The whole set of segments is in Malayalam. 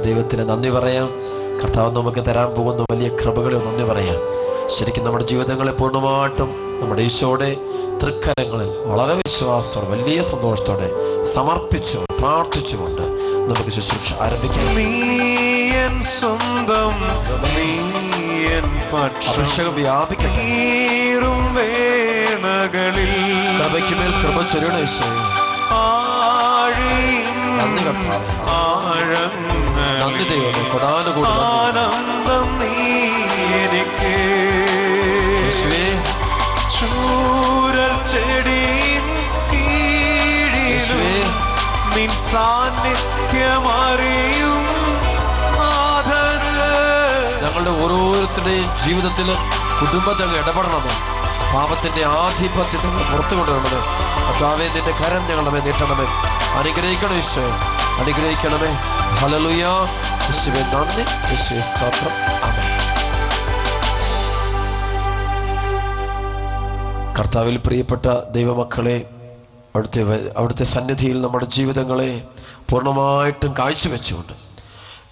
ദൈവത്തിന് നന്ദി പറയാം. കർത്താവ് നമുക്ക് തരാൻ പോകുന്ന വലിയ കൃപകളെ നന്ദി പറയാം. ശരിക്കും നമ്മുടെ ജീവിതങ്ങളെ പൂർണ്ണമായിട്ടും നമ്മുടെ ഈശോയുടെ തൃക്കരങ്ങളിൽ വളരെ വിശ്വാസത്തോടെ വലിയ സന്തോഷത്തോടെ സമർപ്പിച്ചു പ്രാർത്ഥിച്ചുകൊണ്ട് നമുക്ക് ശുശ്രൂഷ ആരംഭിക്കാം. അഭിഷേകം വ്യാപിക്കട്ടെ. കൃപയ്ക്കുമേൽ കൃപ ചൊരിയണ ഈശോയെ. നന്ദി കർത്താവേ, നന്ദി ദൈവമേ, കൊടാനുകൂടി ആനന്ദം നീ എനിക്ക്. ചൂരൽ ചെടിയിൻ കീഴിലും നിൻ സാന്നിധ്യമറിയും നാഥന്. ഞങ്ങളുടെ ഓരോരുത്തരുടെയും ജീവിതത്തിൽ കുടുംബത്തിൽ ഇടപെടണമേ. പാപത്തിന്റെ ആധിപത്യത്തിൽ പുറത്തു കൊണ്ടുവരണമേ. കർത്താവേ, നിന്റെ കരം ഞങ്ങളുടെ മേൽ നീട്ടണമേ. അനുഗ്രഹിക്കണം ഈശോയെ, അനുഗ്രഹിക്കണമേ. ഹല്ലേലൂയ. യേശുവേ നന്ദി, യേശുവേ സ്തോത്രം. ആമേൻ. കർത്താവിൽ പ്രിയപ്പെട്ട ദൈവമക്കളെ, അവിടുത്തെ സന്നിധിയിൽ നമ്മുടെ ജീവിതങ്ങളെ പൂർണ്ണമായിട്ടും കാഴ്ചവെച്ചുകൊണ്ട്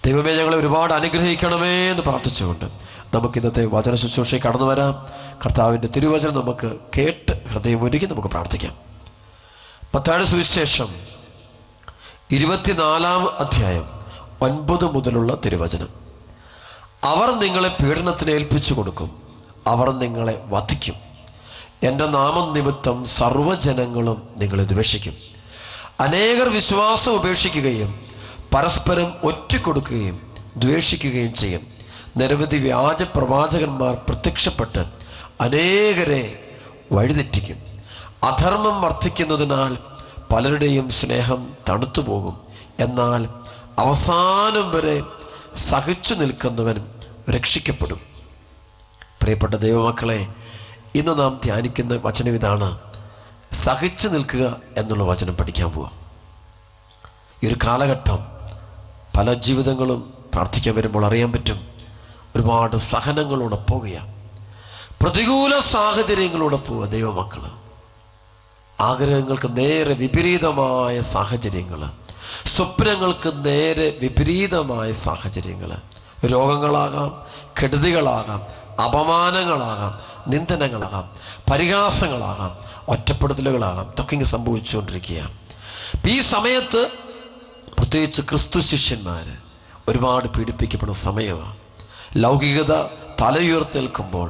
ദൈവമേ ഞങ്ങളെ ഒരുപാട് അനുഗ്രഹിക്കണമേ എന്ന് പ്രാർത്ഥിച്ചുകൊണ്ട് നമുക്ക് ഇന്നത്തെ വചന ശുശ്രൂഷയിൽ കടന്നു വരാം. കർത്താവിൻ്റെ തിരുവചനം നമുക്ക് കേട്ട് ഹൃദയമൊരുക്കി നമുക്ക് പ്രാർത്ഥിക്കാം. മത്തായിയുടെ സുവിശേഷം 24-ാം അധ്യായം 9 മുതലുള്ള തിരുവചനം. അവർ നിങ്ങളെ പീഡനത്തിന് ഏൽപ്പിച്ചു കൊടുക്കും, അവർ നിങ്ങളെ വധിക്കും, എൻ്റെ നാമം നിമിത്തം സർവ്വജനങ്ങളും നിങ്ങളെ ദ്വേഷിക്കും. അനേകർ വിശ്വാസം ഉപേക്ഷിക്കുകയും പരസ്പരം ഒറ്റിക്കൊടുക്കുകയും ദ്വേഷിക്കുകയും ചെയ്യും. നിരവധി വ്യാജ പ്രവാചകന്മാർ പ്രത്യക്ഷപ്പെട്ട് അനേകരെ വഴിതെറ്റിക്കും. അധർമ്മം വർദ്ധിക്കുന്നതിനാൽ പലരുടെയും സ്നേഹം തണുത്തുപോകും. എന്നാൽ അവസാനം വരെ സഹിച്ചു നിൽക്കുന്നവൻ രക്ഷിക്കപ്പെടും. പ്രിയപ്പെട്ട ദൈവമക്കളെ, ഇന്ന് നാം ധ്യാനിക്കുന്ന വചനം ഇതാണ്. സഹിച്ചു നിൽക്കുക എന്നുള്ള വചനം പഠിക്കാൻ പോവാം. ഈ ഒരു കാലഘട്ടം പല ജീവിതങ്ങളും പ്രാർത്ഥിക്കാൻ വരുമ്പോൾ അറിയാൻ പറ്റും, ഒരുപാട് സഹനങ്ങളോടെ പോവുകയാണ്. പ്രതികൂല സാഹചര്യങ്ങളോടെ പോവുക ദൈവമക്കള്. ആഗ്രഹങ്ങൾക്ക് നേരെ വിപരീതമായ സാഹചര്യങ്ങൾ, സ്വപ്നങ്ങൾക്ക് നേരെ വിപരീതമായ സാഹചര്യങ്ങൾ, രോഗങ്ങളാകാം, കെടുതികളാകാം, അപമാനങ്ങളാകാം, നിന്ദനങ്ങളാകാം, പരിഹാസങ്ങളാകാം, ഒറ്റപ്പെടുത്തലുകളാകാം, ഇതൊക്കെ ഇങ്ങനെ സംഭവിച്ചുകൊണ്ടിരിക്കുകയാണ്. ഈ സമയത്ത് പ്രത്യേകിച്ച് ക്രിസ്തു ശിഷ്യന്മാര് ഒരുപാട് പീഡിപ്പിക്കപ്പെടുന്ന സമയമാണ്. ലൗകികത തലയുയർത്തേൽക്കുമ്പോൾ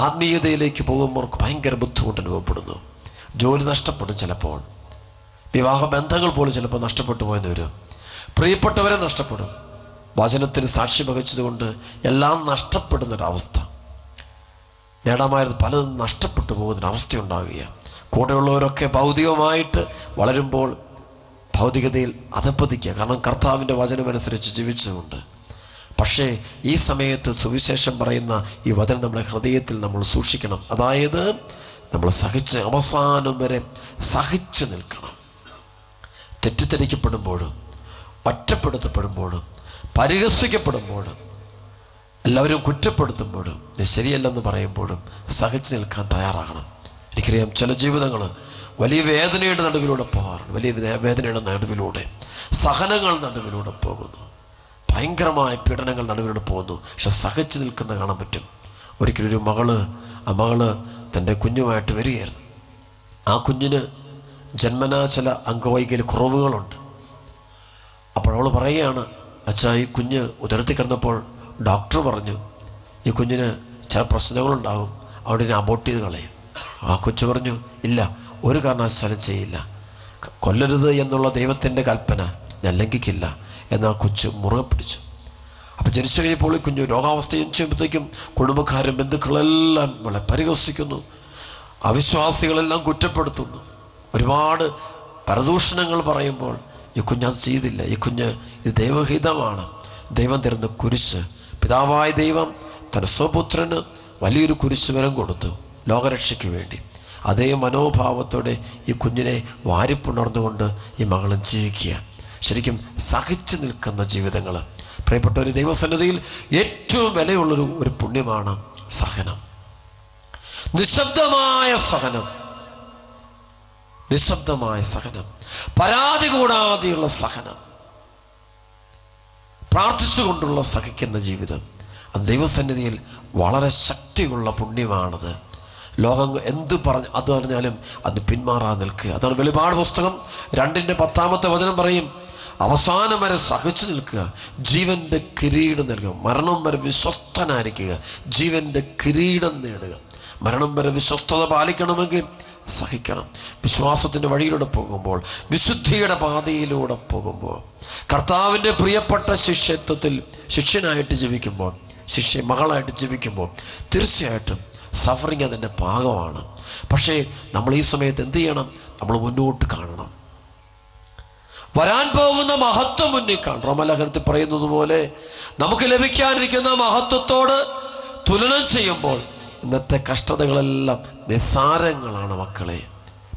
ആത്മീയതയിലേക്ക് പോകുമ്പോൾ ഭയങ്കര ബുദ്ധിമുട്ട് അനുഭവപ്പെടുന്നു. ജോലി നഷ്ടപ്പെടും, ചിലപ്പോൾ വിവാഹ ബന്ധങ്ങൾ പോലും ചിലപ്പോൾ നഷ്ടപ്പെട്ടു പോയെന്ന് വരും. പ്രിയപ്പെട്ടവരെ നഷ്ടപ്പെടും. വചനത്തിന് സാക്ഷി വഹിച്ചതുകൊണ്ട് എല്ലാം നഷ്ടപ്പെടുന്നൊരവസ്ഥ, നേടാമായത് പലതും നഷ്ടപ്പെട്ടു പോകുന്നൊരവസ്ഥയുണ്ടാകുകയാണ്. കൂടെയുള്ളവരൊക്കെ ഭൗതികമായിട്ട് വളരുമ്പോൾ ഭൗതികതയിൽ അധപ്പതിക്കുക, കാരണം കർത്താവിൻ്റെ വചനമനുസരിച്ച് ജീവിച്ചുകൊണ്ട്. പക്ഷേ ഈ സമയത്ത് സുവിശേഷം പറയുന്ന ഈ വചനം നമ്മുടെ ഹൃദയത്തിൽ നമ്മൾ സൂക്ഷിക്കണം. അതായത് നമ്മൾ സഹിച്ച് അവസാനം വരെ സഹിച്ചു നിൽക്കണം. തെറ്റിദ്ധരിക്കപ്പെടുമ്പോഴും ഒറ്റപ്പെടുത്തപ്പെടുമ്പോഴും പരിഹസിക്കപ്പെടുമ്പോഴും എല്ലാവരും കുറ്റപ്പെടുത്തുമ്പോഴും നീ ശരിയല്ലെന്ന് പറയുമ്പോഴും സഹിച്ചു നിൽക്കാൻ തയ്യാറാകണം. എനിക്കറിയാം, ചില ജീവിതങ്ങൾ വലിയ വേദനയുടെ നടുവിലൂടെ പോകാറുണ്ട്. വലിയ വേദനയുടെ നടുവിലൂടെ, സഹനങ്ങൾ നടുവിലൂടെ പോകുന്നു, ഭയങ്കരമായ പീഡനങ്ങൾ നടുവിലൂടെ പോകുന്നു. പക്ഷെ സഹിച്ചു നിൽക്കുന്ന കാണാൻ പറ്റും. ഒരിക്കലൊരു ആ മകള് തൻ്റെ കുഞ്ഞുമായിട്ട് വരികയായിരുന്നു. ആ കുഞ്ഞിന് ജന്മനാ ചില അംഗവൈകല്യ കുറവുകളുണ്ട്. അപ്പോൾ അവൾ പറയുകയാണ്, അച്ഛാ, ഈ കുഞ്ഞ് ഉദരത്തിൽ കിടന്നപ്പോൾ ഡോക്ടർ പറഞ്ഞു ഈ കുഞ്ഞിന് ചില പ്രശ്നങ്ങളുണ്ടാകും, അവിടെ ഇതിനെ അബോർട്ട് ചെയ്ത് കളയും. ആ കൊച്ചു പറഞ്ഞു, ഇല്ല, ഒരു കാരണവശാലും ചെയ്യില്ല, കൊല്ലരുത് എന്നുള്ള ദൈവത്തിൻ്റെ കൽപ്പന ഞാൻ ലംഘിക്കില്ല എന്ന് ആ കൊച്ചു മുറുകെ പിടിച്ചു. അപ്പം ജനിച്ചു കഴിഞ്ഞപ്പോൾ ഈ കുഞ്ഞു രോഗാവസ്ഥ ജനിച്ചപ്പോഴത്തേക്കും കുടുംബക്കാരും ബന്ധുക്കളെല്ലാം വളരെ പരിഹസിക്കുന്നു, അവിശ്വാസികളെല്ലാം കുറ്റപ്പെടുത്തുന്നു, ഒരുപാട് പരദൂഷണങ്ങൾ പറയുമ്പോൾ ഈ കുഞ്ഞത് ചെയ്തില്ല. ഈ കുഞ്ഞ് ഇത് ദൈവഹിതമാണ്, ദൈവം തരുന്ന കുരിശ്, പിതാവായ ദൈവം തൻ്റെ സ്വപുത്രന് വലിയൊരു കുരിശ് വരം കൊടുത്തു ലോകരക്ഷയ്ക്ക് വേണ്ടി. അതേ മനോഭാവത്തോടെ ഈ കുഞ്ഞിനെ വാരിപ്പുണർന്നുകൊണ്ട് ഈ മകളും ജീവിക്കുക. ശരിക്കും സഹിച്ചു നിൽക്കുന്ന ജീവിതങ്ങൾ. പ്രിയപ്പെട്ട ഒരു ദൈവസന്നിധിയിൽ ഏറ്റവും വിലയുള്ളൊരു പുണ്യമാണ് സഹനം. നിശബ്ദമായ സഹനം, നിശബ്ദമായ സഹനം, പരാതി കൂടാതെയുള്ള സഹനം. പ്രാർത്ഥിച്ചുകൊണ്ടുള്ള സഹിക്കുന്ന ജീവിതം, അത് ദൈവസന്നിധിയിൽ വളരെ ശക്തിയുള്ള പുണ്യമാണത്. ലോകം എന്തു അത് പറഞ്ഞാലും അത് പിന്മാറാതെ നിൽക്കുക. അതാണ് വെളിപാട് പുസ്തകം 2:10 പറയും, അവസാനം വരെ സഹിച്ചു നിൽക്കുക, ജീവന്റെ കിരീടം നൽകുക. മരണം വരെ വിശ്വസ്തനായിരിക്കുക, ജീവന്റെ കിരീടം നേടുക. മരണം വരെ വിശ്വസ്തത പാലിക്കണമെങ്കിൽ സഹിക്കണം. വിശ്വാസത്തിന്റെ വഴിയിലൂടെ പോകുമ്പോൾ, വിശുദ്ധിയുടെ പാതയിലൂടെ പോകുമ്പോൾ, കർത്താവിൻ്റെ പ്രിയപ്പെട്ട ശിഷ്യത്വത്തിൽ ശിഷ്യനായിട്ട് ജീവിക്കുമ്പോൾ, മകളായിട്ട് ജീവിക്കുമ്പോൾ തീർച്ചയായിട്ടും സഫറിങ് അതിൻ്റെ ഭാഗമാണ്. പക്ഷേ നമ്മൾ ഈ സമയത്ത് എന്ത് ചെയ്യണം? നമ്മൾ മുന്നോട്ട് കാണണം. വരാൻ പോകുന്ന മഹത്വം മുന്നിൽ കാണണം. റോമലേഖനത്തിൽ പറയുന്നത് പോലെ നമുക്ക് ലഭിക്കാനിരിക്കുന്ന മഹത്വത്തോട് തുലനം ചെയ്യുമ്പോൾ ഇന്നത്തെ കഷ്ടതകളെല്ലാം നിസ്സാരങ്ങളാണ് മക്കളെ.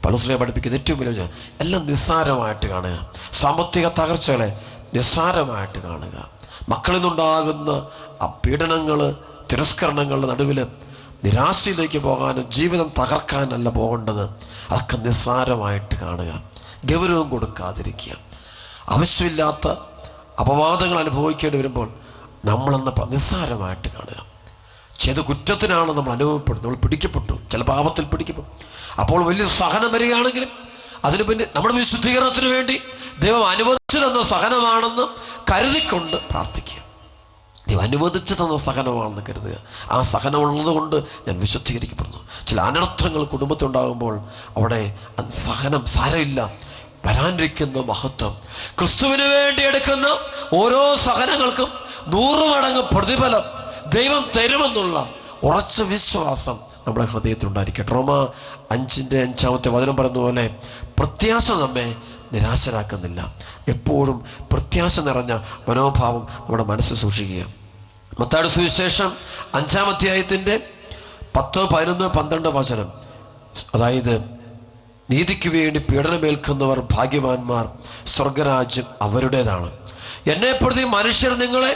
പൗലോസ് പഠിപ്പിക്കുന്ന ഏറ്റവും വലിയ എല്ലാം നിസ്സാരമായിട്ട് കാണുക. സാമ്പത്തിക തകർച്ചകളെ നിസ്സാരമായിട്ട് കാണുക. മക്കളിൽ നിന്നുണ്ടാകുന്ന ആ പീഡനങ്ങൾ, തിരസ്കരണങ്ങളുടെ നടുവിൽ നിരാശയിലേക്ക് പോകാനും ജീവിതം തകർക്കാനല്ല പോകേണ്ടത്. അതൊക്കെ നിസ്സാരമായിട്ട് കാണുക, ഗൗരവം കൊടുക്കാതിരിക്കുക. ആവശ്യമില്ലാത്ത അപവാദങ്ങൾ അനുഭവിക്കേണ്ടി വരുമ്പോൾ നമ്മളെന്ന നിസ്സാരമായിട്ട് കാണുക. ചെയ്ത കുറ്റത്തിനാണ് നമ്മൾ അനുഭവപ്പെടുന്നത്. നമ്മൾ പിടിക്കപ്പെട്ടു, ചില പാപത്തിൽ പിടിക്കപ്പെട്ടു. അപ്പോൾ വലിയ സഹനം വരികയാണെങ്കിലും അതിന് പിന്നെ നമ്മുടെ വിശുദ്ധീകരണത്തിന് വേണ്ടി ദൈവം അനുവദിച്ചു തന്ന സഹനമാണെന്ന് കരുതിക്കൊണ്ട് പ്രാർത്ഥിക്കുക. ദൈവം അനുവദിച്ചു തന്ന സഹനമാണെന്ന് കരുതുക. ആ സഹനമുള്ളത് കൊണ്ട് ഞാൻ വിശുദ്ധീകരിക്കപ്പെടുന്നു. ചില അനർത്ഥങ്ങൾ കുടുംബത്തിലുണ്ടാകുമ്പോൾ അവിടെ സഹനം സാരമില്ല, വരാനിരിക്കുന്ന മഹത്വം, ക്രിസ്തുവിന് വേണ്ടി എടുക്കുന്ന ഓരോ സഹനങ്ങൾക്കും 100 മടങ്ങ് പ്രതിഫലം ദൈവം തരുമെന്നുള്ള ഉറച്ച വിശ്വാസം നമ്മുടെ ഹൃദയത്തിലുണ്ടായിരിക്കട്ടെ. റോമ 5:5 പറയുന്ന പോലെ പ്രത്യാശ നമ്മെ നിരാശരാക്കുന്നില്ല. എപ്പോഴും പ്രത്യാശ നിറഞ്ഞ മനോഭാവം നമ്മുടെ മനസ്സിൽ സൂക്ഷിക്കുക. മത്തായിയുടെ സുവിശേഷം 5-ാം അധ്യായത്തിൻ്റെ 10, 11, 12 അതായത് നീതിക്ക് വേണ്ടി പീഡനമേൽക്കുന്നവർ ഭാഗ്യവാന്മാർ, സ്വർഗരാജ്യം അവരുടേതാണ്. എന്നെ പ്രതി മനുഷ്യർ നിങ്ങളെ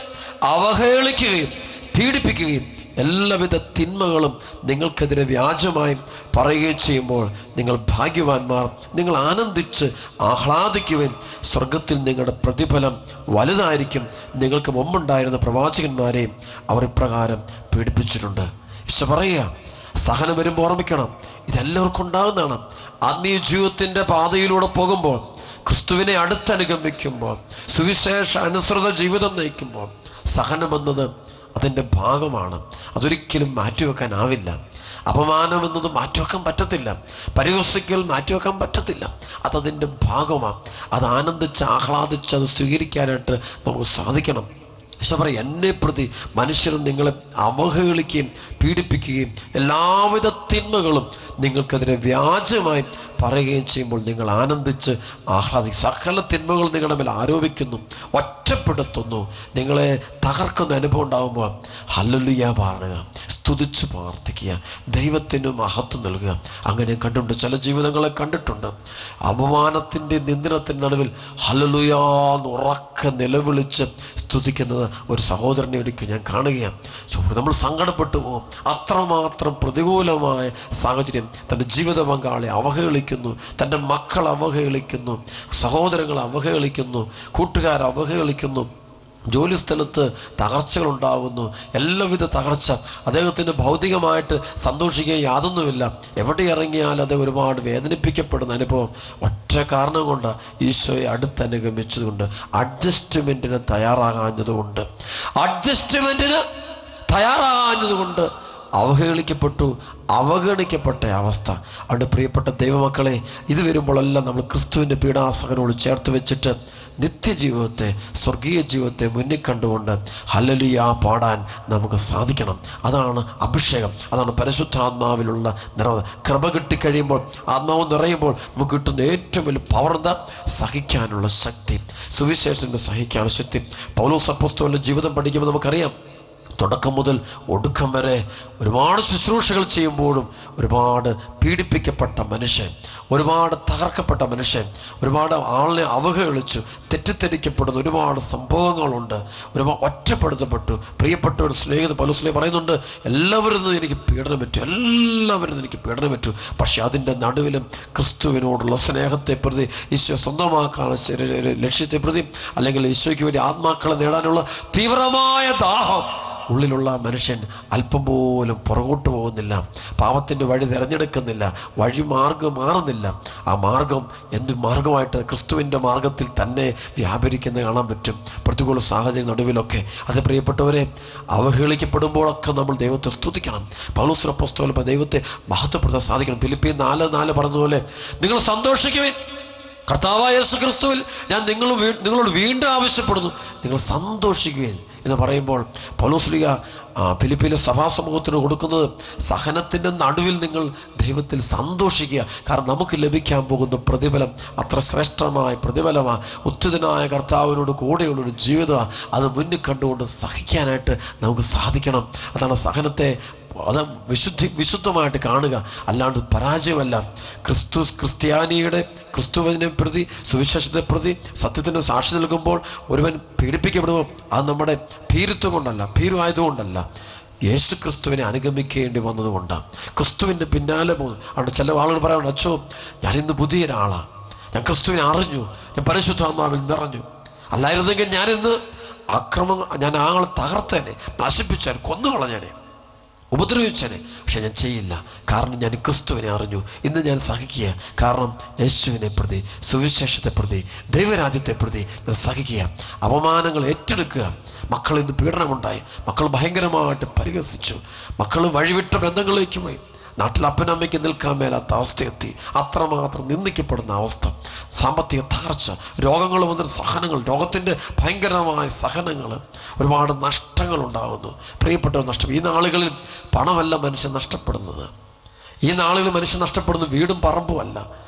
അവഹേളിക്കുകയും പീഡിപ്പിക്കുകയും എല്ലാവിധ തിന്മകളും നിങ്ങൾക്കെതിരെ വ്യാജമായി പറയുകയും ചെയ്യുമ്പോൾ നിങ്ങൾ ഭാഗ്യവാന്മാർ, നിങ്ങൾ ആനന്ദിച്ച് ആഹ്ലാദിക്കുവാൻ, സ്വർഗത്തിൽ നിങ്ങളുടെ പ്രതിഫലം വലുതായിരിക്കും. നിങ്ങൾക്ക് മുമ്പുണ്ടായിരുന്ന പ്രവാചകന്മാരെയും അവർ ഇപ്രകാരം പീഡിപ്പിച്ചിട്ടുണ്ട്. ഈശോ പറയുക, സഹനം വരുമ്പോൾ ഓർമ്മിക്കണം, ഇതെല്ലാവർക്കും ഉണ്ടാകുന്നതാണ്. ആത്മീയ ജീവിതത്തിൻ്റെ പാതയിലൂടെ പോകുമ്പോൾ, ക്രിസ്തുവിനെ അടുത്തനുഗമിക്കുമ്പോൾ, സുവിശേഷ അനുസൃത ജീവിതം നയിക്കുമ്പോൾ സഹനമെന്നത് അതിൻ്റെ ഭാഗമാണ്. അതൊരിക്കലും മാറ്റിവെക്കാനാവില്ല. അപമാനം എന്നത് മാറ്റിവെക്കാൻ പറ്റത്തില്ല. പരിഹസിക്കൽ മാറ്റിവെക്കാൻ പറ്റത്തില്ല. അതതിൻ്റെ ഭാഗമാണ്. അത് ആനന്ദിച്ച് ആഹ്ലാദിച്ച് അത് സ്വീകരിക്കാനായിട്ട് നമുക്ക് സാധിക്കണം. ഈശോ പറയും, എന്നെ പ്രതി മനുഷ്യർ നിങ്ങളെ അവഹേളിക്കുകയും പീഡിപ്പിക്കുകയും എല്ലാവിധ തിന്മകളും നിങ്ങൾക്കെതിരെ വ്യാജമായി പറയുകയും ചെയ്യുമ്പോൾ നിങ്ങൾ ആനന്ദിച്ച് ആഹ്ലാദിക്കും. സകല തിന്മകൾ നിങ്ങളുടെ മേൽ ആരോപിക്കുന്നു, ഒറ്റപ്പെടുത്തുന്നു, നിങ്ങളെ തകർക്കുന്ന അനുഭവം ഉണ്ടാകുമ്പോൾ ഹല്ലേലൂയ പറയുക, സ്തുതിച്ച് പ്രാർത്ഥിക്കുക, ദൈവത്തിന് മഹത്വം നൽകുക. അങ്ങനെ കണ്ടിട്ടുണ്ട്, ചില ജീവിതങ്ങളെ കണ്ടിട്ടുണ്ട്. അപമാനത്തിൻ്റെ നിന്ദനത്തിൻ്റെ നടുവിൽ ഹല്ലേലൂയ എന്ന് ഉറക്കെ നിലവിളിച്ച് സ്തുതിക്കുന്നത് ഒരു സഹോദരനെ ഒരിക്കൽ ഞാൻ കാണുകയാണ്. നമ്മൾ സങ്കടപ്പെട്ടു പോകും. അത്രമാത്രം പ്രതികൂലമായ സാഹചര്യം. തൻ്റെ ജീവിത പങ്കാളി അവഹേളിക്കുന്നു, തൻ്റെ മക്കൾ അവഹേളിക്കുന്നു, സഹോദരങ്ങൾ അവഹേളിക്കുന്നു, കൂട്ടുകാർ അവഹേളിക്കുന്നു, ജോലിസ്ഥലത്ത് തകർച്ചകളുണ്ടാകുന്നു, എല്ലാവിധ തകർച്ച. അദ്ദേഹത്തിന് ഭൗതികമായിട്ട് സന്തോഷിക്കാൻ യാതൊന്നുമില്ല. എവിടെ ഇറങ്ങിയാൽ അത് ഒരുപാട് വേദനിപ്പിക്കപ്പെടുന്ന അനുഭവം. ഒറ്റ കാരണം കൊണ്ട് ഈശോയെ അടുത്തനുഗമിച്ചതുകൊണ്ട്, അഡ്ജസ്റ്റ്മെൻറ്റിന് തയ്യാറാകാഞ്ഞതുകൊണ്ട് അവഹേളിക്കപ്പെട്ടു, അവഗണിക്കപ്പെട്ട അവസ്ഥ. അതുകൊണ്ട് പ്രിയപ്പെട്ട ദൈവമക്കളെ, ഇത് വരുമ്പോഴെല്ലാം നമ്മൾ ക്രിസ്തുവിൻ്റെ പീഡാസഹനോട് ചേർത്ത് വെച്ചിട്ട് നിത്യജീവിതത്തെ, സ്വർഗീയ ജീവിതത്തെ മുന്നിൽ കണ്ടുകൊണ്ട് ഹല്ലേലൂയ പാടാൻ നമുക്ക് സാധിക്കണം. അതാണ് അഭിഷേകം, അതാണ് പരിശുദ്ധാത്മാവിലുള്ള നിറവ്. കൃപ കിട്ടിക്കഴിയുമ്പോൾ, ആത്മാവ് നിറയുമ്പോൾ നമുക്ക് കിട്ടുന്ന ഏറ്റവും വലിയ പവർ എന്താ? സഹിക്കാനുള്ള ശക്തി, സുവിശേഷത്തിൻ്റെ സഹിക്കാനുള്ള ശക്തി. പൗലോസ് അപ്പോസ്തലന്റെ ജീവിതം പഠിക്കുമ്പോൾ നമുക്കറിയാം, തുടക്കം മുതൽ ഒടുക്കം വരെ ഒരുപാട് ശുശ്രൂഷകൾ ചെയ്യുമ്പോഴും ഒരുപാട് പീഡിപ്പിക്കപ്പെട്ട മനുഷ്യൻ, ഒരുപാട് തകർക്കപ്പെട്ട മനുഷ്യൻ, ഒരുപാട് ആളിനെ അവഹേളിച്ചു തെറ്റിദ്ധരിക്കപ്പെടുന്ന ഒരുപാട് സംഭവങ്ങളുണ്ട്. ഒരുപാട് ഒറ്റപ്പെടുത്തപ്പെട്ടു. പ്രിയപ്പെട്ട ഒരു സ്നേഹിത പൗലോസ് പറയുന്നുണ്ട്, എല്ലാവരിൽ നിന്നും എനിക്ക് പീഡനം പറ്റൂ, എല്ലാവരിൽ നിന്നും എനിക്ക് പീഡനം പറ്റൂ. പക്ഷെ അതിൻ്റെ നടുവിലും ക്രിസ്തുവിനോടുള്ള സ്നേഹത്തെ പ്രതി, ഈശോ സ്വന്തമാക്കാനുള്ള ലക്ഷ്യത്തെ പ്രതി, അല്ലെങ്കിൽ ഈശോയ്ക്ക് വേണ്ടി ആത്മാക്കളെ നേടാനുള്ള തീവ്രമായ ദാഹം ഉള്ളിലുള്ള മനുഷ്യൻ അല്പം പോലും പുറകോട്ട് പോകുന്നില്ല, പാപത്തിൻ്റെ വഴി തിരഞ്ഞെടുക്കുന്നില്ല, മാർഗം മാറുന്നില്ല. ആ മാർഗം എന്ത് മാർഗമായിട്ട് ക്രിസ്തുവിൻ്റെ മാർഗത്തിൽ തന്നെ വ്യാപരിക്കുന്നത് കാണാൻ പറ്റും പ്രതികൂല സാഹചര്യ നടുവിലൊക്കെ. അത് പ്രിയപ്പെട്ടവരെ, അവഹേളിക്കപ്പെടുമ്പോഴൊക്കെ നമ്മൾ ദൈവത്തെ സ്തുതിക്കണം. പൗലോസ് അപ്പോസ്തലൻ ദൈവത്തെ മഹത്വപ്പെടുത്താൻ സാധിക്കണം. ഫിലിപ്പിയർ 4:4 പറഞ്ഞതുപോലെ, നിങ്ങൾ സന്തോഷിക്കുവിൻ, കർത്താവായ യേശു ക്രിസ്തുവിൽ ഞാൻ നിങ്ങളോട് വീണ്ടും ആവശ്യപ്പെടുന്നു, നിങ്ങൾ സന്തോഷിക്കുകയും എന്ന് പറയുമ്പോൾ പൗലോസ്ലീഹ ഫിലിപ്പിയിലെ സഭാസമൂഹത്തിന് കൊടുക്കുന്നത് സഹനത്തിൻ്റെ നടുവിൽ നിങ്ങൾ ദൈവത്തിൽ സന്തോഷിക്കുക. കാരണം നമുക്ക് ലഭിക്കാൻ പോകുന്ന പ്രതിഫലം അത്ര ശ്രേഷ്ഠമായ പ്രതിഫലമാണ്. ഉത്തിതനായ കർത്താവിനോട് കൂടെയുള്ളൊരു ജീവിതമാണ്. അത് മുന്നിൽ കണ്ടുകൊണ്ട് സഹിക്കാനായിട്ട് നമുക്ക് സാധിക്കണം. അതാണ് സഹനത്തെ അത് വിശുദ്ധമായിട്ട് കാണുക, അല്ലാണ്ട് പരാജയമല്ല. ക്രിസ്തുവിനെ പ്രതി, സുവിശേഷത്തെ പ്രതി, സത്യത്തിന് സാക്ഷി നൽകുമ്പോൾ ഒരുവൻ പീഡിപ്പിക്കപ്പെടുമ്പോൾ അത് നമ്മുടെ ഭീരുത്വം കൊണ്ടല്ല, ഭീരുവായതുകൊണ്ടല്ല, യേശു ക്രിസ്തുവിനെ അനുഗമിക്കേണ്ടി വന്നതുകൊണ്ടാണ്. ക്രിസ്തുവിൻ്റെ പിന്നാലെ പോകുന്നു. അതുകൊണ്ട് ചില ആളുകൾ പറയാറുണ്ട്, അച്ഛോ ഞാനിന്ന് പുതിയൊരാളാണ്, ഞാൻ ക്രിസ്തുവിനെ അറിഞ്ഞു, ഞാൻ പരിശുദ്ധാത്മാവിൽ നിറഞ്ഞു, അല്ലായിരുന്നെങ്കിൽ ഞാനിന്ന് ഞാൻ ആളെ തകർത്തേനെ, നശിപ്പിച്ചേനെ, കൊന്നുകളഞ്ഞേനെ, ഉപദ്രവിച്ചനെ. പക്ഷെ ഞാൻ ചെയ്യില്ല, കാരണം ഞാൻ ക്രിസ്തുവിനെ അറിഞ്ഞു. ഇന്ന് ഞാൻ സഹിക്കുക, കാരണം യേശുവിനെ പ്രതി, സുവിശേഷത്തെ പ്രതി, ദൈവരാജ്യത്തെ പ്രതി ഞാൻ സഹിക്കുക. അപമാനങ്ങൾ ഏറ്റെടുക്കുക. മക്കൾ ഇന്ന് പീഡനമുണ്ടായി, മക്കൾ ഭയങ്കരമായിട്ട് പരിഹസിച്ചു, മക്കൾ വഴിവിട്ട ബന്ധങ്ങളിലേക്ക് പോയി, നാട്ടിൽ അപ്പനമ്മയ്ക്ക് നിൽക്കാൻ മേലാത്ത അവസ്ഥയെത്തി, അത്രമാത്രം നിന്ദിക്കപ്പെടുന്ന അവസ്ഥ, സാമ്പത്തിക തകർച്ച, രോഗങ്ങൾ വന്നൊരു സഹനങ്ങൾ, രോഗത്തിൻ്റെ ഭയങ്കരമായ സഹനങ്ങൾ, ഒരുപാട് നഷ്ടങ്ങൾ ഉണ്ടാകുന്നു. പ്രിയപ്പെട്ടവർ നഷ്ടം. ഈ നാളുകളിൽ പണമല്ല മനുഷ്യൻ നഷ്ടപ്പെടുന്നത്, ഈ നാളുകളിൽ മനുഷ്യൻ നഷ്ടപ്പെടുന്നത് വീടും പറമ്പുമല്ല,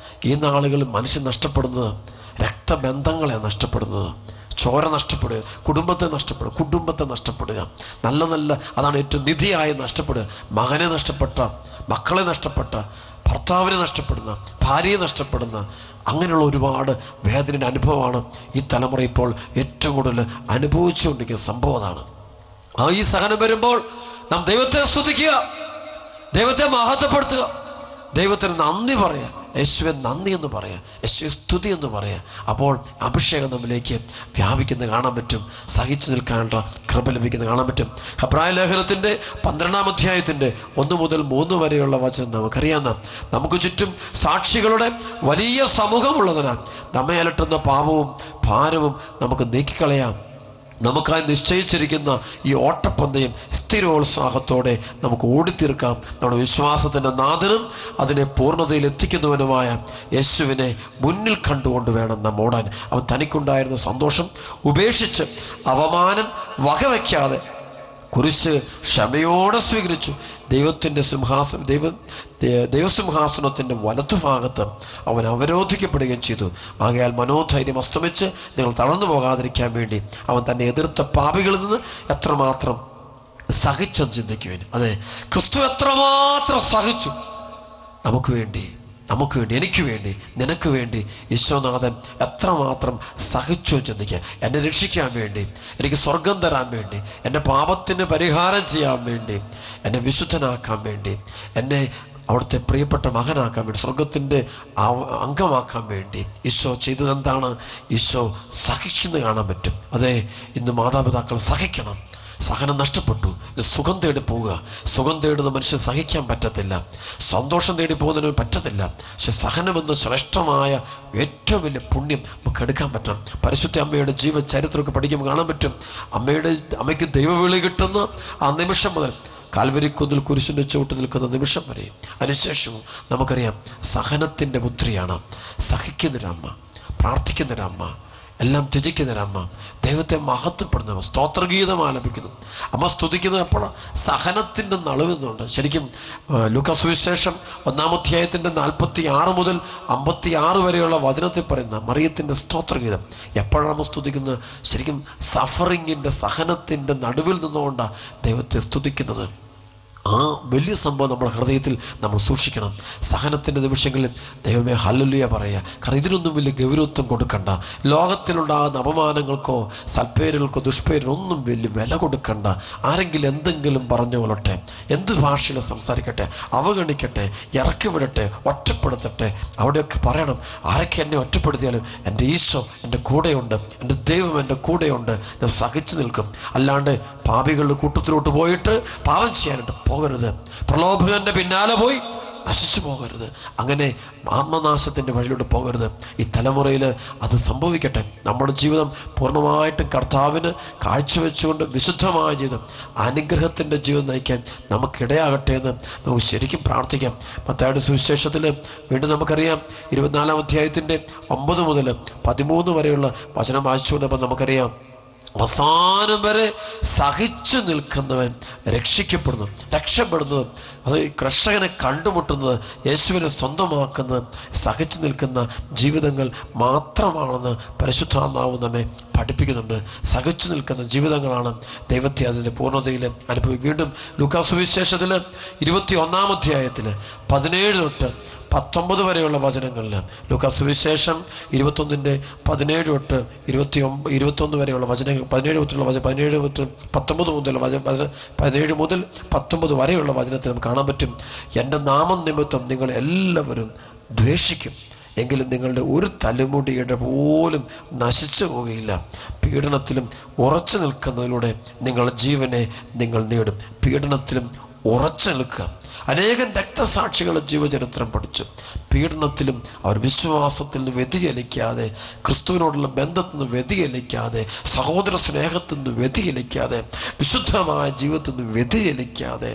ഈ നാളുകളിൽ മനുഷ്യൻ നഷ്ടപ്പെടുന്നത് രക്തബന്ധങ്ങളെ നഷ്ടപ്പെടുന്നത്, ചോര നഷ്ടപ്പെടുക, കുടുംബത്തെ നഷ്ടപ്പെടുക, നല്ല അതാണ് ഏറ്റവും നിധിയായി നഷ്ടപ്പെടുക. മകനെ നഷ്ടപ്പെട്ട, മക്കളെ നഷ്ടപ്പെട്ട, ഭർത്താവിനെ നഷ്ടപ്പെടുന്ന, ഭാര്യയെ നഷ്ടപ്പെടുന്ന, അങ്ങനെയുള്ള ഒരുപാട് വേദനയുടെ അനുഭവമാണ് ഈ തലമുറ ഇപ്പോൾ ഏറ്റവും കൂടുതൽ അനുഭവിച്ചുകൊണ്ടിരിക്കുന്ന സംഭവം. അതാണ് ഈ സഹനം വരുമ്പോൾ നാം ദൈവത്തെ സ്തുതിക്കുക, ദൈവത്തെ മഹത്വപ്പെടുത്തുക, ദൈവത്തിന് നന്ദി പറയുക, യേശുവെ നന്ദി എന്ന് പറയാം, യേശുവെ സ്തുതി എന്ന് പറയാം. അപ്പോൾ അഭിഷേകം നമ്മിലേക്ക് വ്യാപിക്കുന്നത് കാണാൻ പറ്റും, സഹിച്ചു നിൽക്കാനുള്ള കൃപ ലഭിക്കുന്നത് കാണാൻ പറ്റും. ഹെബ്രായ ലേഖനത്തിൻ്റെ 12-ാം അധ്യായത്തിൻ്റെ 1 മുതൽ 3 വരെയുള്ള വചനം നമുക്കറിയാവുന്ന, നമുക്ക് ചുറ്റും സാക്ഷികളുടെ വലിയ സമൂഹമുള്ളതിനാൽ നമ്മെ അലട്ടുന്ന പാപവും ഭാരവും നമുക്ക് നീക്കിക്കളയാം. നമുക്കായി നിശ്ചയിച്ചിരിക്കുന്ന ഈ ഓട്ടപ്പന്തയം സ്ഥിരോത്സാഹത്തോടെ നമുക്ക് ഓടിത്തീർക്കാം. നമ്മുടെ വിശ്വാസത്തിൻ്റെ നാഥനും അതിനെ പൂർണ്ണതയിൽ എത്തിക്കുന്നവനുമായ യേശുവിനെ മുന്നിൽ കണ്ടുകൊണ്ട് വേണം നാം ഓടാൻ. അവൻ തനിക്കുണ്ടായിരുന്ന സന്തോഷം ഉപേക്ഷിച്ച് അവമാനം വകവയ്ക്കാതെ കുരിശ് ക്ഷമയോടെ സ്വീകരിച്ചു. ദൈവസിംഹാസനത്തിൻ്റെ വലത്തുഭാഗത്ത് അവൻ അവരോധിക്കപ്പെടുകയും ചെയ്തു. ആകയാൽ മനോധൈര്യം അസ്തമിച്ച് നിങ്ങൾ തളർന്നു പോകാതിരിക്കാൻ വേണ്ടി അവൻ തന്നെ എതിർത്ത പാപികളിൽ നിന്ന് എത്രമാത്രം സഹിച്ചെന്ന് ചിന്തിക്കുവാൻ. അതെ, ക്രിസ്തു എത്രമാത്രം സഹിച്ചു നമുക്ക് വേണ്ടി, എനിക്ക് വേണ്ടി, നിനക്ക് വേണ്ടി ഈശോനാഥൻ എത്രമാത്രം സഹിച്ചു ചിന്തിക്കുക. എന്നെ രക്ഷിക്കാൻ വേണ്ടി, എനിക്ക് സ്വർഗം തരാൻ വേണ്ടി, എൻ്റെ പാപത്തിന് പരിഹാരം ചെയ്യാൻ വേണ്ടി, എന്നെ വിശുദ്ധനാക്കാൻ വേണ്ടി, എന്നെ അവിടുത്തെ പ്രിയപ്പെട്ട മകനാക്കാൻ വേണ്ടി, സ്വർഗത്തിൻ്റെ അംഗമാക്കാൻ വേണ്ടി ഈശോ ചെയ്തതെന്താണ്? ഈശോ സഹിക്കുന്നത് കാണാൻ പറ്റും. അതെ, ഇന്ന് മാതാപിതാക്കൾ സഹിക്കണം. സഹനം നഷ്ടപ്പെട്ടു. ഇത് സുഖം തേടി പോവുക. സുഖം തേടുന്ന മനുഷ്യൻ സഹിക്കാൻ പറ്റത്തില്ല, സന്തോഷം തേടി പോകുന്നതിന് പറ്റത്തില്ല. പക്ഷെ സഹനമെന്ന ശ്രേഷ്ഠമായ ഏറ്റവും വലിയ പുണ്യം നമുക്ക് എടുക്കാൻ പറ്റണം. പരിശുദ്ധ അമ്മയുടെ ജീവചരിത്രമൊക്കെ പഠിക്കുമ്പോൾ കാണാൻ പറ്റും. അമ്മയ്ക്ക് ദൈവവിളി കിട്ടുന്ന ആ നിമിഷം മുതൽ കാൽവരിക്കുന്നിൽ കുരിശിൻ്റെ ചുവട്ട് നിൽക്കുന്ന നിമിഷം വരെ അതിനുശേഷവും നമുക്കറിയാം സഹനത്തിൻ്റെ മുദ്രയാണ്. സഹിക്കുന്നൊരമ്മ, പ്രാർത്ഥിക്കുന്നൊരമ്മ, എല്ലാം ത്യജിക്കുന്നൊരമ്മ, ദൈവത്തെ മഹത്വപ്പെടുന്നവ, സ്തോത്രഗീതം ആലപിക്കുന്നു. അമ്മ സ്തുതിക്കുന്നത് എപ്പോഴാണ്? സഹനത്തിൻ്റെ നടുവിന്നുണ്ട്. ശരിക്കും ലൂക്കാ സുവിശേഷം 1-ാം അധ്യായത്തിൻ്റെ 46 മുതൽ 56 വരെയുള്ള വചനത്തിൽ പറയുന്ന മറിയത്തിൻ്റെ സ്തോത്രഗീതം എപ്പോഴാണ് നമ്മൾ സ്തുതിക്കുന്നത്? ശരിക്കും സഫറിങ്ങിൻ്റെ, സഹനത്തിൻ്റെ നടുവിൽ നിന്നുകൊണ്ടാണ് ദൈവത്തെ സ്തുതിക്കുന്നത്. ആ വലിയ സംഭവം നമ്മുടെ ഹൃദയത്തിൽ നമ്മൾ സൂക്ഷിക്കണം. സഹനത്തിൻ്റെ നിമിഷങ്ങളിൽ ദൈവമേ ഹല്ലേലൂയ പറയുക. കാരണം ഇതിനൊന്നും വലിയ ഗൗരവത്വം കൊടുക്കണ്ട. ലോകത്തിലുണ്ടാകുന്ന അപമാനങ്ങൾക്കോ സൽപ്പേരുകൾക്കോ ദുഷ്പേരിനൊന്നും വലിയ വില കൊടുക്കണ്ട. ആരെങ്കിലും എന്തെങ്കിലും പറഞ്ഞു കൊള്ളട്ടെ, എന്ത് ഭാഷയിൽ സംസാരിക്കട്ടെ, അവഗണിക്കട്ടെ, ഇറക്കി വിടട്ടെ, ഒറ്റപ്പെടുത്തട്ടെ, അവിടെയൊക്കെ പറയണം, ആരൊക്കെ എന്നെ ഒറ്റപ്പെടുത്തിയാലും എൻ്റെ ഈശോ എൻ്റെ കൂടെയുണ്ട്, എൻ്റെ ദൈവം എൻ്റെ കൂടെയുണ്ട്, ഞാൻ സഹിച്ചു നിൽക്കും. അല്ലാണ്ട് പാപികളുടെ കൂട്ടത്തിലോട്ട് പോയിട്ട് പാപം ചെയ്യാനായിട്ട് പോകരുത്. പ്രലോഭകന്റെ പിന്നാലെ പോയി നശിച്ചു പോകരുത്. അങ്ങനെ ആത്മനാശത്തിൻ്റെ വഴിയിലൂടെ പോകരുത്. ഈ തലമുറയിൽ അത് സംഭവിക്കട്ടെ. നമ്മുടെ ജീവിതം പൂർണ്ണമായിട്ടും കർത്താവിന് കാഴ്ചവെച്ചുകൊണ്ട് വിശുദ്ധമായ ജീവിതം, അനുഗ്രഹത്തിൻ്റെ ജീവിതം നയിക്കാൻ നമുക്കിടയാകട്ടെ എന്ന് നമുക്ക് ശരിക്കും പ്രാർത്ഥിക്കാം. മത്തായിയുടെ സുവിശേഷത്തിൽ വീണ്ടും നമുക്കറിയാം, 24-ാം അധ്യായത്തിൻ്റെ 9 മുതൽ 13 വരെയുള്ള വചനം വായിച്ചുകൊണ്ടപ്പോൾ നമുക്കറിയാം, അവസാനം വരെ സഹിച്ചു നിൽക്കുന്നവൻ രക്ഷപ്പെടുന്നത്. അത് കർഷകനെ കണ്ടുമുട്ടുന്നത്, യേശുവിനെ സ്വന്തമാക്കുന്നത് സഹിച്ചു നിൽക്കുന്ന ജീവിതങ്ങൾ മാത്രമാണെന്ന് പരിശുദ്ധാത്മാവ് നമ്മെ പഠിപ്പിക്കുന്നുണ്ട്. സഹിച്ചു നിൽക്കുന്ന ജീവിതങ്ങളാണ് ദൈവത്തെ അതിൻ്റെ പൂർണ്ണതയിൽ അനുഭവിക്കും. വീണ്ടും ലൂക്കാ സുവിശേഷത്തിൽ 21-ാം അധ്യായത്തിൽ 17 തൊട്ട് 19 വരെയുള്ള വചനങ്ങളിൽ, ലൂക്കാ സുവിശേഷം 21-ന്റെ 17 തൊട്ട് 21 വരെയുള്ള വചനങ്ങൾ, 17 മുതൽ 19 വരെയുള്ള വചനത്തിൽ നമുക്ക് കാണാൻ പറ്റും, എൻ്റെ നാമം നിമിത്തം നിങ്ങൾ എല്ലാവരും ദ്വേഷിക്കും, എങ്കിലും നിങ്ങളുടെ ഒരു തലമുടിയുടെ പോലും നശിച്ചു പോവുകയില്ല. പീഡനത്തിലും ഉറച്ചു നിൽക്കുന്നതിലൂടെ നിങ്ങളുടെ ജീവനെ നിങ്ങൾ നേടും. പീഡനത്തിലും ഉറച്ചു നിൽക്കുക. അനേകം രക്തസാക്ഷികളുടെ ജീവചരിത്രം പഠിച്ചു. പീഡനത്തിലും അവർ വിശ്വാസത്തിൽ നിന്ന് വ്യതിചലിക്കാതെ, ക്രിസ്തുവിനോടുള്ള ബന്ധത്തിൽ നിന്ന് വ്യതിചലിക്കാതെ, സഹോദര സ്നേഹത്തിൽ നിന്ന് വ്യതിചലിക്കാതെ, വിശുദ്ധമായ ജീവിതത്തിൽ നിന്ന് വ്യതിചലിക്കാതെ,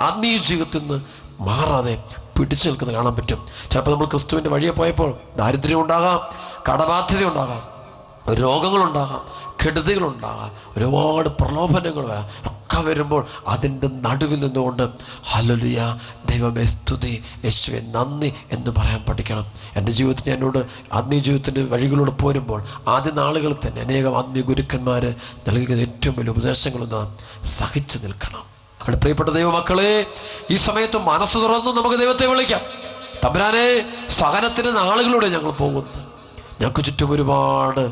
ആത്മീയ ജീവിതത്തിൽ നിന്ന് മാറാതെ പിടിച്ചു നിൽക്കുന്നത് കാണാൻ പറ്റും. ചിലപ്പോൾ നമ്മൾ ക്രിസ്തുവിൻ്റെ വഴിയെ പോയപ്പോൾ ദാരിദ്ര്യം ഉണ്ടാകാം, കടബാധ്യത ഉണ്ടാകാം, രോഗങ്ങളുണ്ടാകാം, കെടുതികളുണ്ടാകാം, ഒരുപാട് പ്രലോഭനങ്ങൾ വരാം. ഒക്കെ വരുമ്പോൾ അതിൻ്റെ നടുവിൽ നിന്നുകൊണ്ട് ഹല്ലേലൂയ, ദൈവമേ സ്തുതി, യേശുവേ നന്ദി എന്ന് പറയാൻ പഠിക്കണം. എൻ്റെ ജീവിതത്തിൽ എന്നോട് ആത്മീയ ജീവിതത്തിൻ്റെ വഴികളിലൂടെ പോരുമ്പോൾ ആദ്യ നാളുകളിൽ തന്നെ അനേകം ആത്മീയ ഗുരുക്കന്മാർ നൽകിയ ഏറ്റവും വലിയ ഉപദേശങ്ങളൊന്ന് സഹിച്ചു നിൽക്കണം. അവിടെ പ്രിയപ്പെട്ട ദൈവമക്കളെ, ഈ സമയത്ത് മനസ്സ് തുറന്ന് നമുക്ക് ദൈവത്തെ വിളിക്കാം. തമ്പുരാനെ, സഹനത്തിൻ്റെ നാളുകളിലൂടെ ഞങ്ങൾ പോകുന്നത്, ഞങ്ങൾക്ക് ചുറ്റും ഒരുപാട്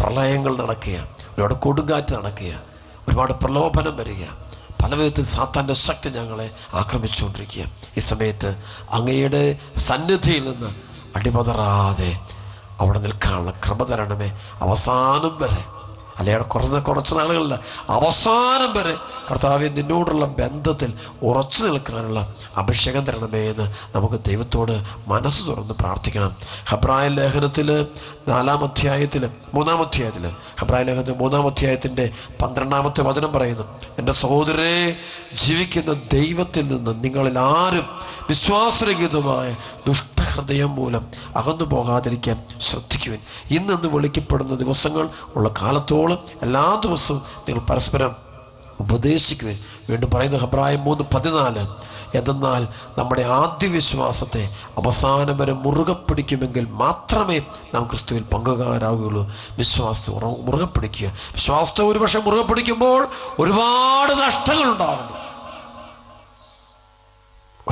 പ്രളയങ്ങൾ നടക്കുക, ഒരുപാട് കൊടുങ്കാറ്റ് നടക്കുക, ഒരുപാട് പ്രലോഭനം വരിക, പല വിധത്തിൽ സാത്താൻ്റെ ശക്തി ഞങ്ങളെ ആക്രമിച്ചുകൊണ്ടിരിക്കുക. ഈ സമയത്ത് അങ്ങയുടെ സന്നിധിയിൽ നിന്ന് അടിപതറാതെ അവിടെ നിൽക്കാനുള്ള കൃപ തരണമേ. അവസാനം വരെ, അല്ലെങ്കിൽ കുറച്ച് നാളുകളിൽ അവസാനം വരെ കർത്താവേ നിന്നോടുള്ള ബന്ധത്തിൽ ഉറച്ചു നിൽക്കാനുള്ള അഭിഷേകം തരണമേ എന്ന് നമുക്ക് ദൈവത്തോട് മനസ്സ് തുറന്ന് പ്രാർത്ഥിക്കണം. ഹെബ്രായ ലേഖനത്തിൽ 4-ാം അധ്യായത്തിൽ 3-ാം അധ്യായത്തിൽ ഹെബ്രായ ലേഖനത്തിൽ 3-ാം അധ്യായത്തിൻ്റെ 12-ാമത്തെ വചനം പറയുന്നു, എൻ്റെ സഹോദരരെ, ജീവിക്കുന്ന ദൈവത്തിൽ നിന്ന് നിങ്ങളിൽ ആരും വിശ്വാസരഹിതമായ ദുഷ്ടഹൃദയം മൂലം അകന്നു പോകാതിരിക്കാൻ ശ്രദ്ധിക്കുവിൻ. ഇന്നെന്ന് വിളിക്കപ്പെടുന്ന ദിവസങ്ങൾ ഉള്ള കാലത്തോളം എല്ലാ ദിവസവും നിങ്ങൾ പരസ്പരം ഉപദേശിക്കുവിൻ. വീണ്ടും പറയുന്നു ഹെബ്രായർ 3:14, എന്തെന്നാൽ നമ്മുടെ ആദ്യ വിശ്വാസത്തെ അവസാനം വരെ മുറുകെ പിടിക്കുമെങ്കിൽ മാത്രമേ നാം ക്രിസ്തുവിൽ പങ്കുകാരാകുകയുള്ളൂ. വിശ്വാസത്തെ മുറുകെ പിടിക്കുക. വിശ്വാസത്തെ ഒരുപക്ഷെ മുറുകെ പിടിക്കുമ്പോൾ ഒരുപാട് നഷ്ടങ്ങളുണ്ടാകുന്നു,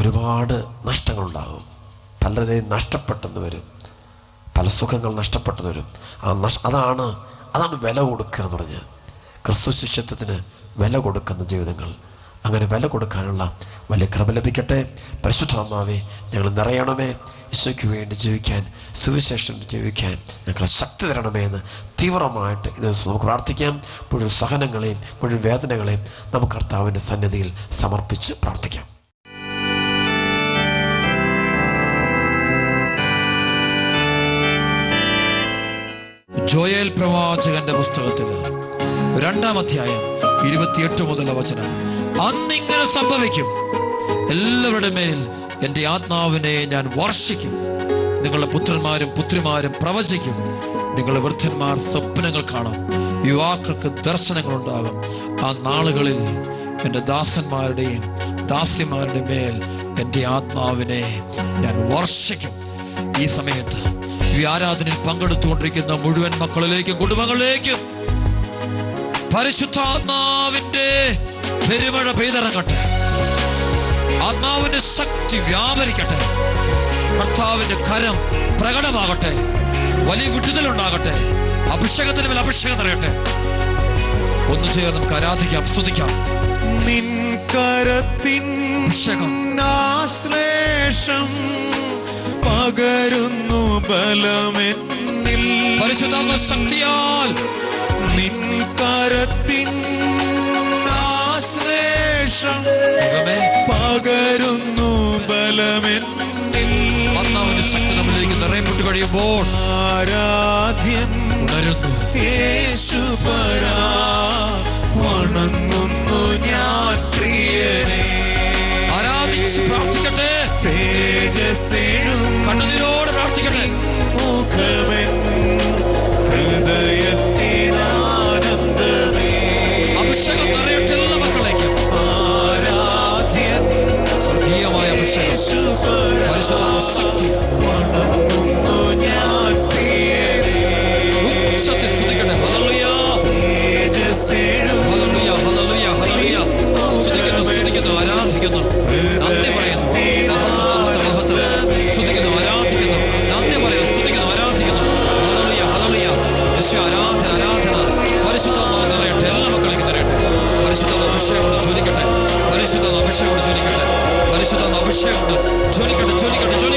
ഒരുപാട് നഷ്ടങ്ങളുണ്ടാകും. പലരെയും നഷ്ടപ്പെട്ടെന്ന് വരും, പല സുഖങ്ങൾ നഷ്ടപ്പെട്ടെന്ന് വരും. അതാണ് വില കൊടുക്കുക എന്ന് പറഞ്ഞത്. ക്രിസ്തു ശിഷ്യത്വത്തിന് വില കൊടുക്കുന്ന ജീവിതങ്ങൾ, അങ്ങനെ വില കൊടുക്കാനുള്ള വലിയ കൃപ ലഭിക്കട്ടെ. പരിശുദ്ധാത്മാവേ, ഞങ്ങൾ നിറയണമേ. ഈശോയ്ക്ക് വേണ്ടി ജീവിക്കാൻ, സുവിശേഷം ജീവിക്കാൻ ഞങ്ങളെ ശക്തി തരണമേ എന്ന് തീവ്രമായിട്ട് ഇത് നമുക്ക് പ്രാർത്ഥിക്കാം. മുഴുവൻ സഹനങ്ങളെയും മുഴുവൻ വേദനകളെയും നമുക്ക് കർത്താവിൻ്റെ സന്നിധിയിൽ സമർപ്പിച്ച് പ്രാർത്ഥിക്കാം. ജോയേൽ പ്രവാചകന്റെ പുസ്തകത്തിൽ 2-ാം അധ്യായം 28 മുതലുള്ള വചനം, അന്നിങ്ങനെ സംഭവിക്കും, എല്ലാവരുടെ മേൽ എൻ്റെ ആത്മാവിനെ ഞാൻ വർഷിക്കും, നിങ്ങളുടെ പുത്രന്മാരും പുത്രിമാരും പ്രവചിക്കും, നിങ്ങൾ വൃദ്ധന്മാർ സ്വപ്നങ്ങൾ കാണും, യുവാക്കൾക്ക് ദർശനങ്ങളുണ്ടാകും. ആ നാളുകളിൽ എൻ്റെ ദാസന്മാരുടെയും ദാസിമാരുടെയും മേൽ എൻ്റെ ആത്മാവിനെ ഞാൻ വർഷിക്കും. ഈ സമയത്ത് ഈ ആരാധനയിൽ പങ്കെടുത്തുകൊണ്ടിരിക്കുന്ന മുഴുവൻ മക്കളിലേക്കും കുടുംബങ്ങളിലേക്കും പരിശുദ്ധാത്മാവിന്റെ പെരുമഴ പെയ്തിറങ്ങട്ടെ. ആത്മാവിന്റെ ശക്തി വ്യാപരിക്കട്ടെ. കർത്താവിന്റെ കരം പ്രകടമാകട്ടെ. വലിയ വിടുതലുണ്ടാകട്ടെ. അഭിഷേകത്തിന് മേൽ അഭിഷേകം നിറയട്ടെ. ഒന്ന് ചേർന്ന് നമുക്ക് ആരാധിക്കാം, സ്തുതിക്കാം. നിൻ കരത്തിൻ അഭിഷേകം ആശ്ലേഷം പകരുന്നു ബലമെന്നിൽ. പരിശുദ്ധാത്മ ശക്തിയാൽ നിൻ കരത്തിൻ ആശ്ലേഷം പകരുന്നു ബലമെന്നിൽ. ആത്മാവിന്റെ ശക്തി നമ്മളിലേക്ക് നിറയപ്പെട്ട് കഴിയുമ്പോൾ ആരാധ്യൻ ഉണരുന്നു. യേശുപരാ വണങ്ങുന്നു ഞാൻ പ്രിയനെ. ആരാധിച്ച് പ്രാർത്ഥിക്കട്ടെ. തേജസ്സേഴും കണ്ണുനീരോടെ പ്രാർത്ഥിക്കട്ടെ. മുഖമൻ ഹൃദയത്തിനാനന്ദമേ. അഭിഷേകം നിറയട്ടെ എല്ലാ മക്കളേക്കും. ആരാധ്യൻ സ്വർഗീയമായ അഭിഷേകം, പരിശുദ്ധാത്മ ശക്തി വണങ്ങുന്നു ഞാൻ പ്രിയനെ. ഉച്ചത്തിൽ സ്തുതിക്കട്ടെ. ഹല്ലേലൂയ, തേജസ്സേഴും ഹല്ലേലൂയ, ഹല്ലേലൂയ, ഹല്ലേലൂയ. സ്തുതിക്കുന്നു, സ്തുതിക്കുന്നു, ആരാധിക്കുന്നു, നന്ദി പറയുന്നു. സ്തുതിക്കുന്നു, ആരാധിക്കുന്നു, നന്ദി പറയുന്നു, സ്തുതിക്കുന്നു, ആരാധിക്കുന്നു. Hallelujah, hallelujah. യേശുവേ, ആരാധന, ആരാധന. പരിശുദ്ധാത്മാവ് നിറയട്ടെ, എല്ലാ മക്കളേക്കും നിറയട്ടെ. പരിശുദ്ധാത്മ അഭിഷേകം കൊണ്ട് ജ്വലിക്കട്ടെ. പരിശുദ്ധാത്മ അഭിഷേകം കൊണ്ട് ജ്വലിക്കട്ടെ. പരിശുദ്ധാത്മ അഭിഷേകം കൊണ്ട് ജ്വലിക്കട്ടെ, ജ്വലിക്കട്ടെ, ജ്വലിക്കട്ടെ.